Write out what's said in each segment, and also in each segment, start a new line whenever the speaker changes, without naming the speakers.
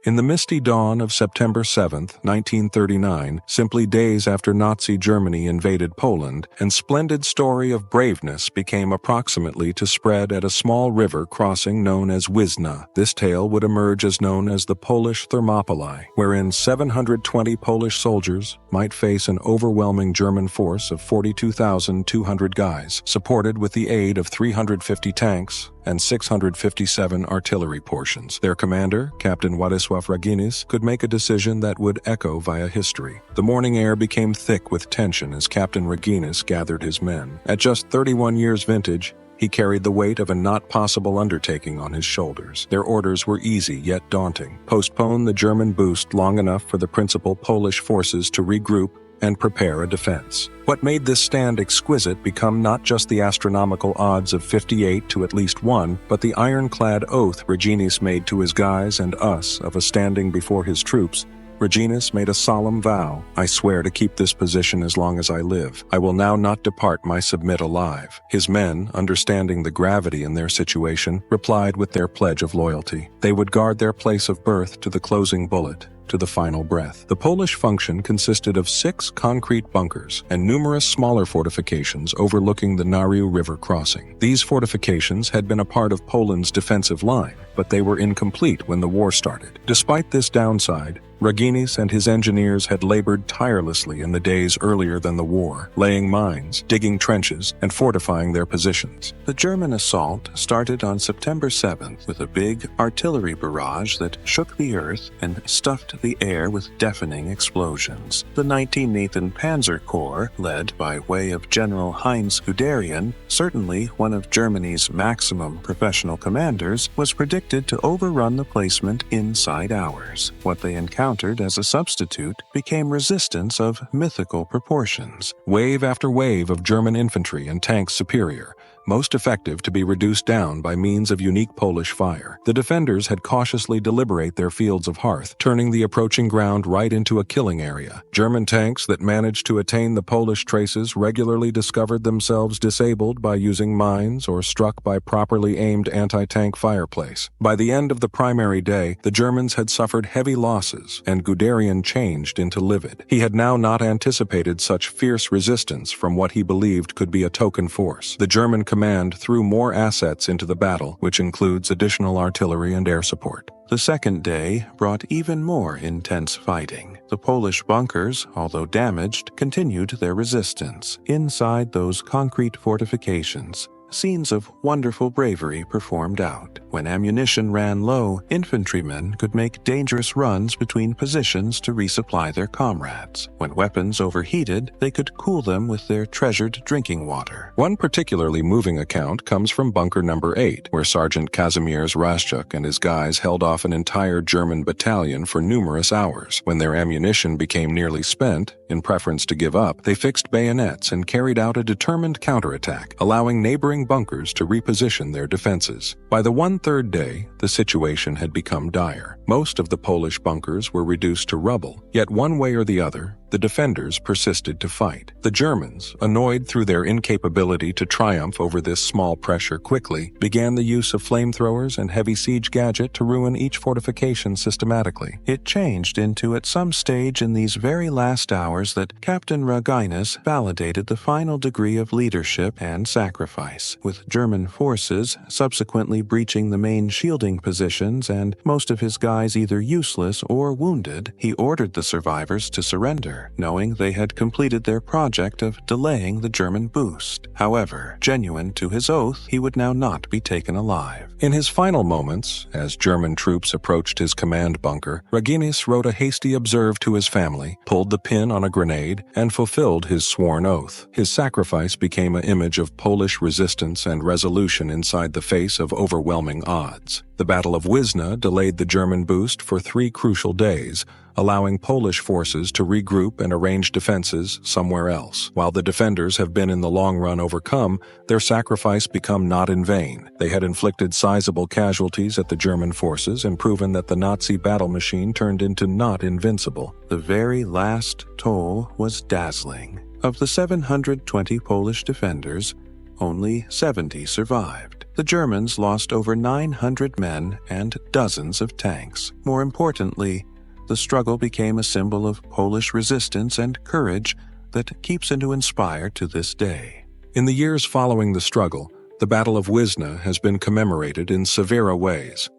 In the misty dawn of September 7, 1939, simply days after Nazi Germany invaded Poland, a splendid story of braveness became approximately to spread at a small river crossing known as Wizna. This tale would emerge as known as the Polish Thermopylae, wherein 720 Polish soldiers might face an overwhelming German force of 42,200 guys, supported with the aid of 350 tanks and 657 artillery portions. Their commander, Captain Władysław Raginis, could make a decision that would echo via history. The morning air became thick with tension as Captain Raginis gathered his men. At just 31 years vintage, he carried the weight of a not-possible undertaking on his shoulders. Their orders were easy yet daunting. Postpone the German boost long enough for the principal Polish forces to regroup and prepare a defense. What made this stand exquisite become not just the astronomical odds of 58 to at least 1, but the ironclad oath Raginis made to his guys and us of a standing before his troops. Raginis made a solemn vow: "I swear to keep this position as long as I live. I will now not depart my submit alive." His men, understanding the gravity in their situation, replied with their pledge of loyalty. They would guard their place of birth to the closing bullet, to the final breath. The Polish function consisted of 6 concrete bunkers and numerous smaller fortifications overlooking the Narew River crossing. These fortifications had been a part of Poland's defensive line, but they were incomplete when the war started. Despite this downside, Raginis and his engineers had labored tirelessly in the days earlier than the war, laying mines, digging trenches, and fortifying their positions. The German assault started on September 7th with a big artillery barrage that shook the earth and stuffed the air with deafening explosions. The 19th Panzer Corps, led by way of General Heinz Guderian, certainly one of Germany's maximum professional commanders, was predicted to overrun the placement inside hours. What they encountered as a substitute became resistance of mythical proportions. Wave after wave of German infantry and tanks superior, most effective to be reduced down by means of unique Polish fire. The defenders had cautiously deliberate their fields of hearth, turning the approaching ground right into a killing area. German tanks that managed to attain the Polish traces regularly discovered themselves disabled by using mines or struck by properly aimed anti-tank fireplace. By the end of the primary day, the Germans had suffered heavy losses, and Guderian changed into livid. He had now not anticipated such fierce resistance from what he believed could be a token force. The German command threw more assets into the battle, which includes additional artillery and air support. The second day brought even more intense fighting. The Polish bunkers, although damaged, continued their resistance. Inside those concrete fortifications, scenes of wonderful bravery performed out. When ammunition ran low, infantrymen could make dangerous runs between positions to resupply their comrades. When weapons overheated, they could cool them with their treasured drinking water. One particularly moving account comes from bunker number 8, where Sergeant Kazimierz Raszczuk and his guys held off an entire German battalion for numerous hours. When their ammunition became nearly spent, in preference to give up, they fixed bayonets and carried out a determined counterattack, allowing neighboring bunkers to reposition their defenses. By the 1/3 day, the situation had become dire. Most of the Polish bunkers were reduced to rubble, yet one way or the other, the defenders persisted to fight. The Germans, annoyed through their incapability to triumph over this small pressure quickly, began the use of flamethrowers and heavy siege gadget to ruin each fortification systematically. It changed into, at some stage in these very last hours, that Captain Raginis validated the final degree of leadership and sacrifice. With German forces subsequently breaching the main shielding positions and most of his guys either useless or wounded, he ordered the survivors to surrender, knowing they had completed their project of delaying the German boost. However, genuine to his oath, he would now not be taken alive. In his final moments, as German troops approached his command bunker, Raginis wrote a hasty observe to his family, pulled the pin on a grenade, and fulfilled his sworn oath. His sacrifice became an image of Polish resistance and resolution inside the face of overwhelming odds. The Battle of Wizna delayed the German boost for 3 crucial days, allowing Polish forces to regroup and arrange defenses somewhere else. While the defenders have been in the long run overcome, their sacrifice become not in vain. They had inflicted sizable casualties at the German forces and proven that the Nazi battle machine turned into not invincible. The very last toll was dazzling. Of the 720 Polish defenders, only 70 survived. The Germans lost over 900 men and dozens of tanks. More importantly, the struggle became a symbol of Polish resistance and courage that keeps to inspire to this day. In the years following the struggle, the Battle of Wizna has been commemorated in severe ways.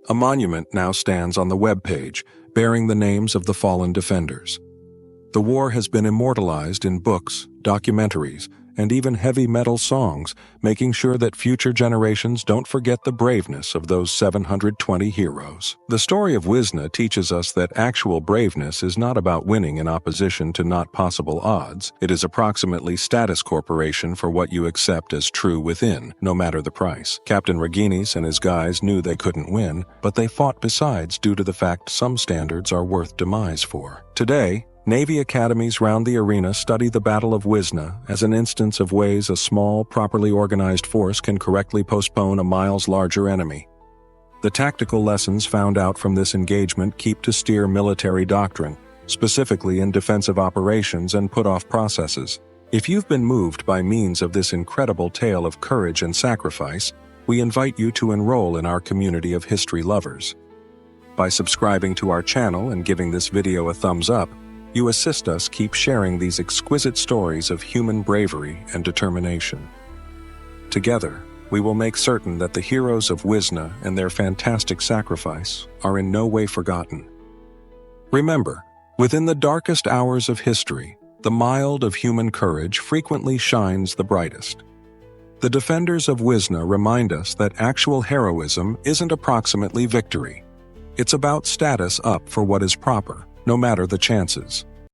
A monument now stands on the webpage, bearing the names of the fallen defenders. The war has been immortalized in books, documentaries, and even heavy metal songs, making sure that future generations don't forget the braveness of those 720 heroes. The story of Wizna teaches us that actual braveness is not about winning in opposition to not possible odds. It is approximately status corporation for what you accept as true within, no matter the price. Captain Raginis and his guys knew they couldn't win, but they fought besides due to the fact some standards are worth demise for. Today, Navy academies round the arena study the Battle of Wizna as an instance of ways a small, properly organized force can correctly postpone a miles larger enemy. The tactical lessons found out from this engagement keep to steer military doctrine, specifically in defensive operations and put-off processes. If you've been moved by means of this incredible tale of courage and sacrifice, we invite you to enroll in our community of history lovers. By subscribing to our channel and giving this video a thumbs up, you assist us keep sharing these exquisite stories of human bravery and determination. Together, we will make certain that the heroes of Wizna and their fantastic sacrifice are in no way forgotten. Remember, within the darkest hours of history, the mild of human courage frequently shines the brightest. The defenders of Wizna remind us that actual heroism isn't approximately victory. It's about status up for what is proper, no matter the chances.